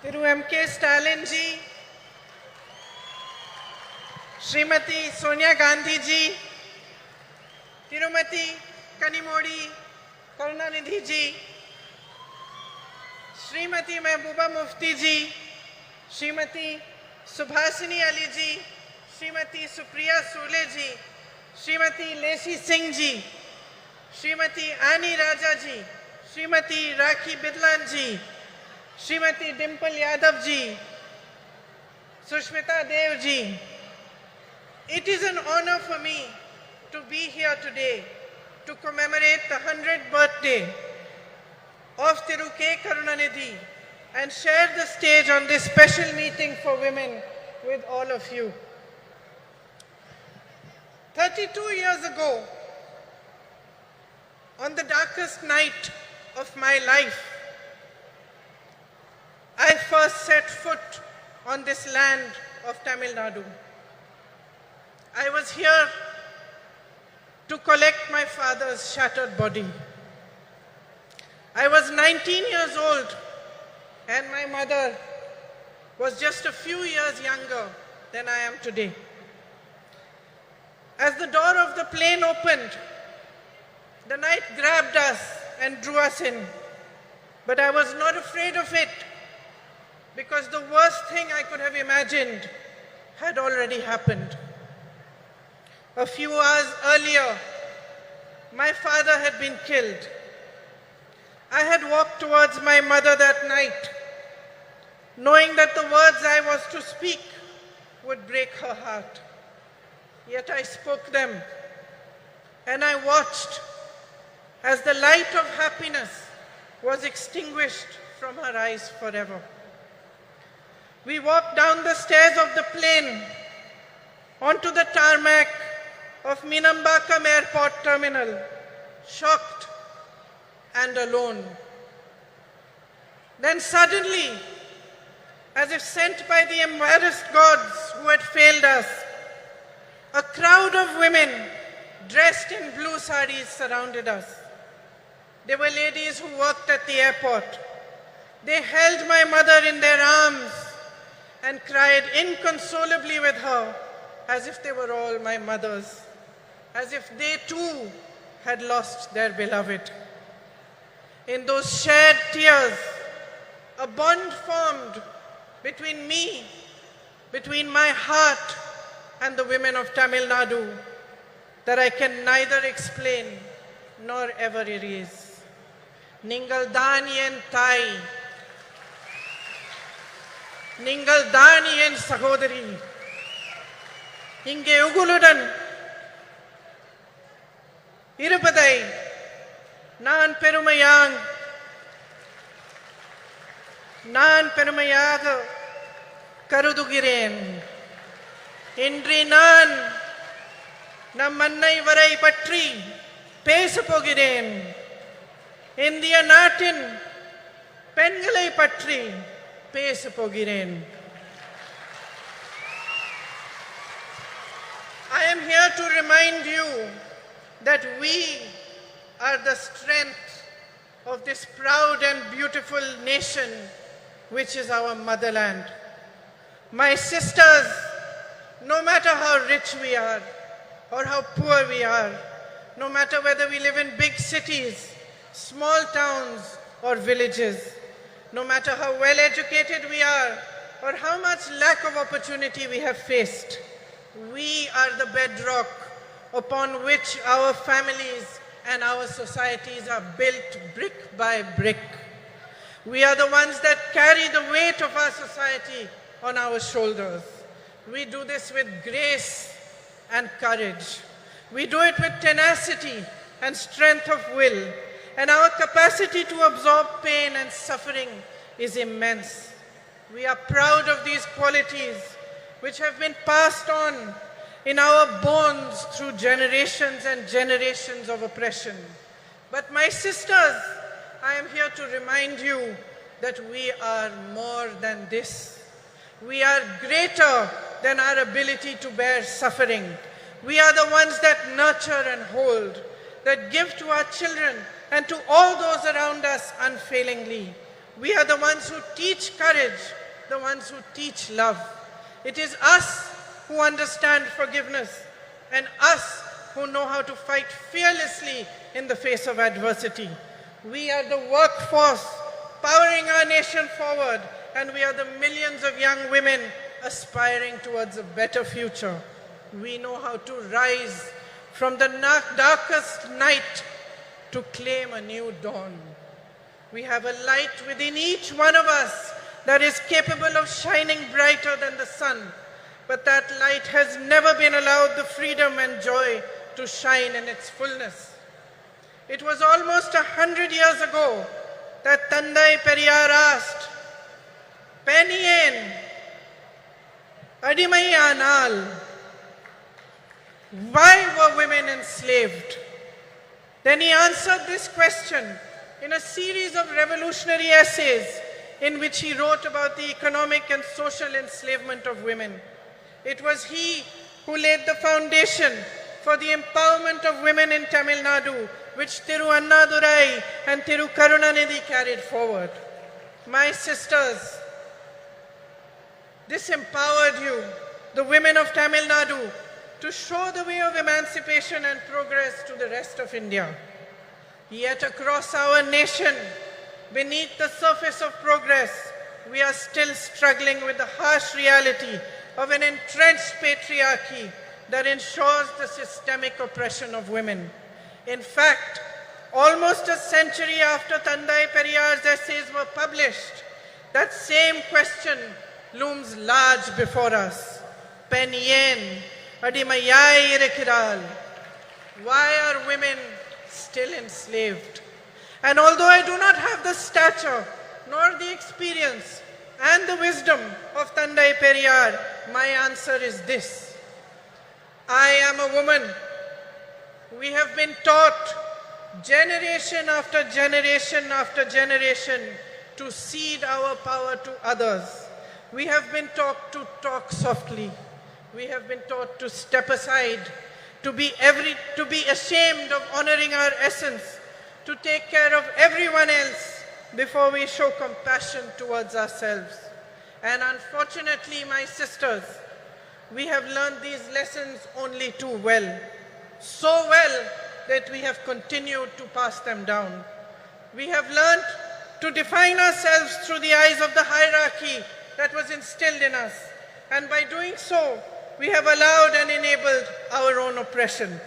Thiru M.K. Stalin ji, Srimati Sonia Gandhi ji, Tirumati Kanimodi Karunanidhi ji, Srimati Mehbooba Mufti ji, Srimati Subhasini Ali ji, Srimati Supriya Sule ji, Srimati Lacey Singh ji, Srimati Annie Raja ji, Srimati Rakhi Bidlan ji, Srimati Dimple Yadav ji, Sushmita Dev ji. It is an honor for me to be here today to commemorate the 100th birthday of Thiru K. Karunanidhi and share the stage on this special meeting for women with all of you. 32 years ago, on the darkest night of my life, I first set foot on this land of Tamil Nadu. I was here to collect my father's shattered body. I was 19 years old and my mother was just a few years younger than I am today. As the door of the plane opened, the night grabbed us and drew us in. But I was not afraid of it because the worst thing I could have imagined had already happened. A few hours earlier, my father had been killed. I had walked towards my mother that night, knowing that the words I was to speak would break her heart. Yet I spoke them, and I watched as the light of happiness was extinguished from her eyes forever. We walked down the stairs of the plane onto the tarmac of Minambakam Airport Terminal, shocked and alone. Then suddenly, as if sent by the embarrassed gods who had failed us, a crowd of women dressed in blue saris surrounded us. They were ladies who worked at the airport. They held my mother in their arms and cried inconsolably with her as if they were all my mothers, as if they too had lost their beloved. In those shared tears, a bond formed between me, between my heart and the women of Tamil Nadu that I can neither explain nor ever erase. Ningal Daniyen Thai, Ningal Daniyen Sahodari, Inge Uguludan, Irupadai, நான் பெருமையாக கருதுகிறேன். இன்று நான் நம் அன்னை வரை பற்றி பேசப் போகிறேன். இந்திய நாட்டின் பெண்களை பற்றி பேசப் போகிறேன். I am here to remind you that we are the strength of this proud and beautiful nation which is our motherland. My sisters, no matter how rich we are or how poor we are, no matter whether we live in big cities, small towns or villages, no matter how well educated we are or how much lack of opportunity we have faced, we are the bedrock upon which our families and our societies are built brick by brick. We are the ones that carry the weight of our society on our shoulders. We do this with grace and courage. We do it with tenacity and strength of will. And our capacity to absorb pain and suffering is immense. We are proud of these qualities which have been passed on in our bones through generations and generations of oppression. But my sisters, I am here to remind you that we are more than this. We are greater than our ability to bear suffering. We are the ones that nurture and hold, that give to our children and to all those around us unfailingly. We are the ones who teach courage, the ones who teach love. It is us who understand forgiveness and us who know how to fight fearlessly in the face of adversity. We are the workforce powering our nation forward, and we are the millions of young women aspiring towards a better future. We know how to rise from the darkest night to claim a new dawn. We have a light within each one of us that is capable of shining brighter than the sun, but that light has never been allowed the freedom and joy to shine in its fullness. It was almost 100 years ago that Tandai Periyar asked, "Peniyen, Adimai Anal," why were women enslaved? Then he answered this question in a series of revolutionary essays in which he wrote about the economic and social enslavement of women. It was he who laid the foundation for the empowerment of women in Tamil Nadu, which Thiru Annadurai and Thiru Karunanidhi carried forward. My sisters, this empowered you, the women of Tamil Nadu, to show the way of emancipation and progress to the rest of India. Yet across our nation, beneath the surface of progress, we are still struggling with the harsh reality of an entrenched patriarchy that ensures the systemic oppression of women. In fact, almost a century after Tandai Periyar's essays were published, that same question looms large before us. Peniyen, Adimayai Irekiral. Why are women still enslaved? And although I do not have the stature, nor the experience, and the wisdom of Tandai Periyar, my answer is this. I am a woman. We have been taught generation after generation after generation to cede our power to others. We have been taught to talk softly. We have been taught to step aside, to be ashamed of honoring our essence, to take care of everyone else before we show compassion towards ourselves. And unfortunately, my sisters, we have learned these lessons only too well. So well that we have continued to pass them down. We have learned to define ourselves through the eyes of the hierarchy that was instilled in us. And by doing so, we have allowed and enabled our own oppression.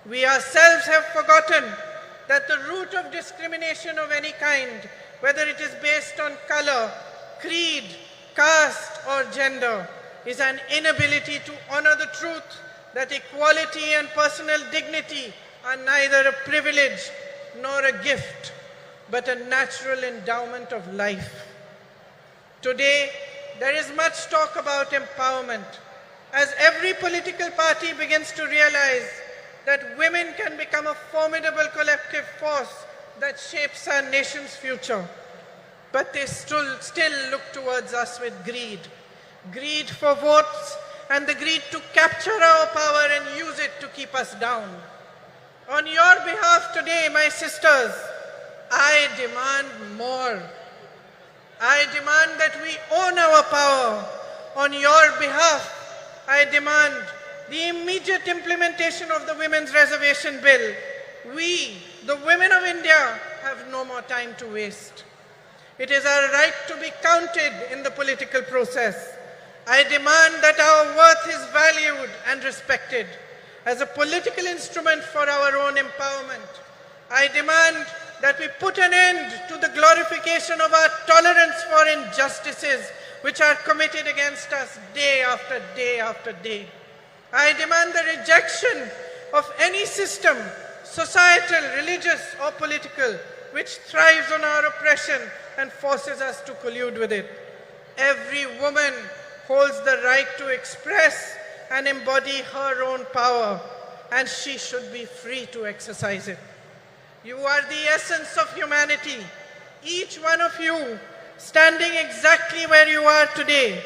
We ourselves have forgotten that the root of discrimination of any kind, whether it is based on color, creed, caste, or gender, is an inability to honor the truth that equality and personal dignity are neither a privilege nor a gift, but a natural endowment of life. Today, there is much talk about empowerment, as every political party begins to realize that women can become a formidable collective force that shapes our nation's future. But they still look towards us with greed. Greed for votes and the greed to capture our power and use it to keep us down. On your behalf today, my sisters, I demand more. I demand that we own our power. On your behalf, I demand the immediate implementation of the Women's Reservation Bill. We, the women of India, have no more time to waste. It is our right to be counted in the political process. I demand that our worth is valued and respected as a political instrument for our own empowerment. I demand that we put an end to the glorification of our tolerance for injustices which are committed against us day after day after day. I demand the rejection of any system, societal, religious, or political, which thrives on our oppression and forces us to collude with it. Every woman holds the right to express and embody her own power, and she should be free to exercise it. You are the essence of humanity. Each one of you, standing exactly where you are today,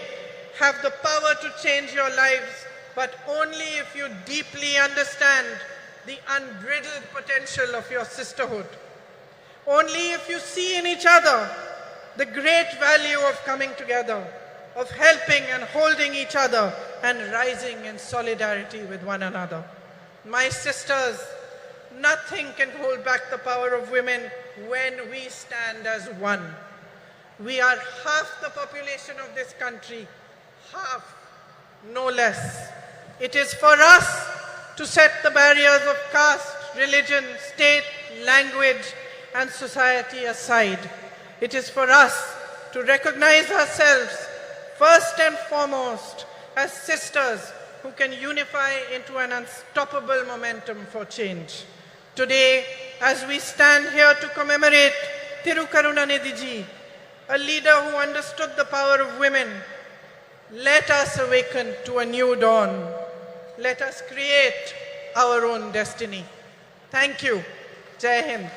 have the power to change your lives, but only if you deeply understand the unbridled potential of your sisterhood. Only if you see in each other the great value of coming together, of helping and holding each other and rising in solidarity with one another. My sisters, nothing can hold back the power of women when we stand as one. We are half the population of this country, half, no less. It is for us to set the barriers of caste, religion, state, language, and society aside. It is for us to recognize ourselves first and foremost as sisters who can unify into an unstoppable momentum for change. Today, as we stand here to commemorate Thirukarunanidhi Ji, a leader who understood the power of women, let us awaken to a new dawn. Let us create our own destiny. Thank you. Jai Hind.